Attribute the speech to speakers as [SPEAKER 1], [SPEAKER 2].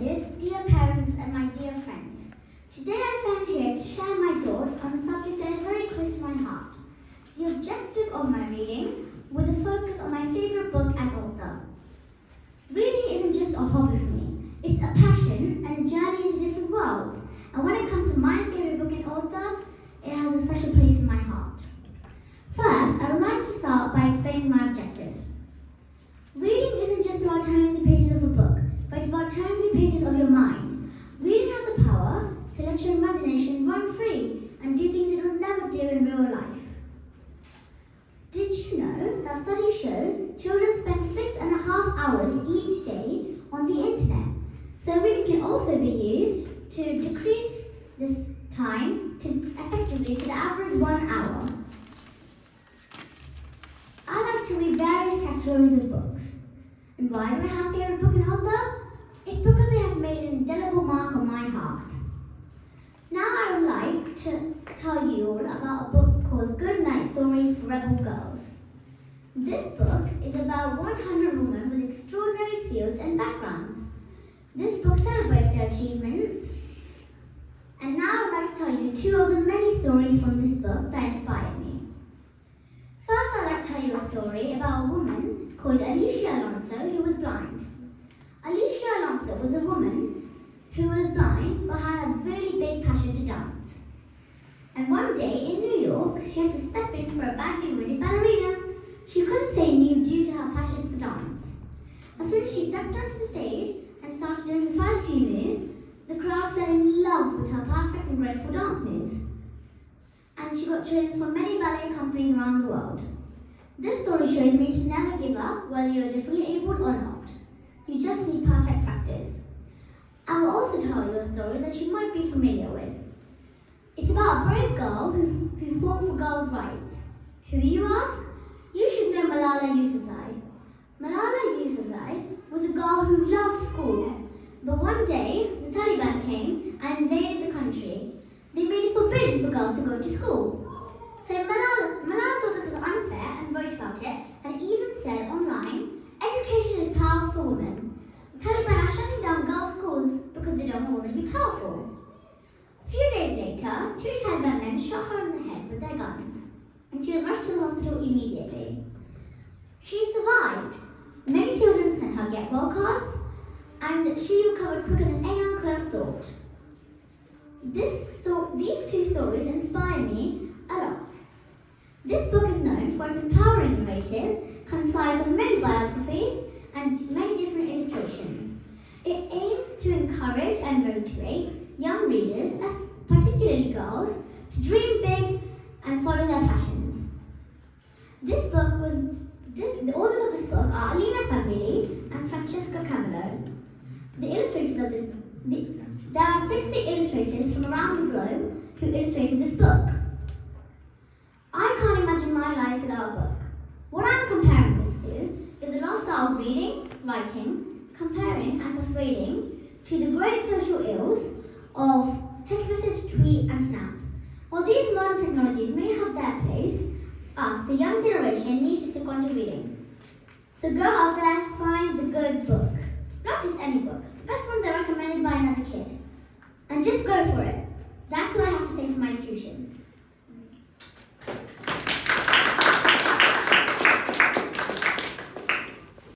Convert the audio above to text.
[SPEAKER 1] judges, dear parents, and my dear friends. Today I stand here to share my thoughts on a subject that is very close to my heart. The objective of my reading, with a focus on my favourite book and author. Reading isn't just a hobby for me, it's a passion and a journey into different worlds. And when it comes to my favourite book and author, it has a special place in my heart. First, I would like to start by explaining my objective. Reading isn't just about turning the pages of a book, but it's about turning the pages of your mind. Reading has the power to let your imagination run free and do things it would never do in real life. Did you know that studies show children spend 6.5 hours each day on the internet? So reading can also be used to decrease this time effectively to the average 1 hour. I like to read various categories of books. And why do I have a favourite book and author? It's because they have made an indelible mark on my heart. Now I would like to tell you all about a book called Good Night Stories for Rebel Girls. This book is about 100 women with extraordinary fields and backgrounds. This book celebrates their achievements. And now I would like to tell you 2 of the many stories from this book that inspired me. First, I'd like to tell you a story about a woman called Alicia Alonso who was blind. Alicia Alonso was a woman who was blind but had a really big passion to dance. And one day in New York, she had to step in for a badly wounded ballerina. She couldn't say no due to her passion for dance. As soon as she stepped onto the stage and started doing the first few moves, the crowd fell in love with her perfect and graceful dance moves. And she got chosen for many ballet companies around the world. This story shows me to never give up whether you're differently abled or not. You just need perfect practice. I will also tell you a story that you might be familiar with. It's about a brave girl who fought for girls' rights. Who, you ask? You should know Malala Yousafzai. Malala Yousafzai was a girl who loved school. But one day, the Taliban came and invaded the country. They made it forbidden for girls to go to school. So Malala thought this was unfair and wrote about it, and even said online, education is power for women. The Taliban are shutting down girls' schools because they don't want women to be powerful. A few days later, 2 Taliban men shot her in the head with their guns, and she was rushed to the hospital immediately. She survived. Many children sent her get well cast, and she recovered quicker than anyone could have thought. These 2 stories inspire me a lot. This book is known for its empowering narrative, concise and many biographies, and many different illustrations. It aims to encourage and motivate young readers, particularly girls, to dream big and follow their passions. The authors of this book are Alina Fabili and Francesca Camillo. The illustrators of this there are 60 illustrators from around the globe who illustrated this book. I can't imagine my life without a book. What I'm comparing this to is the lost art of reading, writing, comparing and persuading to the great social ills of text message, tweet and snap. While these modern technologies may have their place, us, the young generation, need to stick on to reading. So go out there, find the good book. Not just any book. The best ones are recommended by another kid. And just go for it. That's what I have to say for my elocution.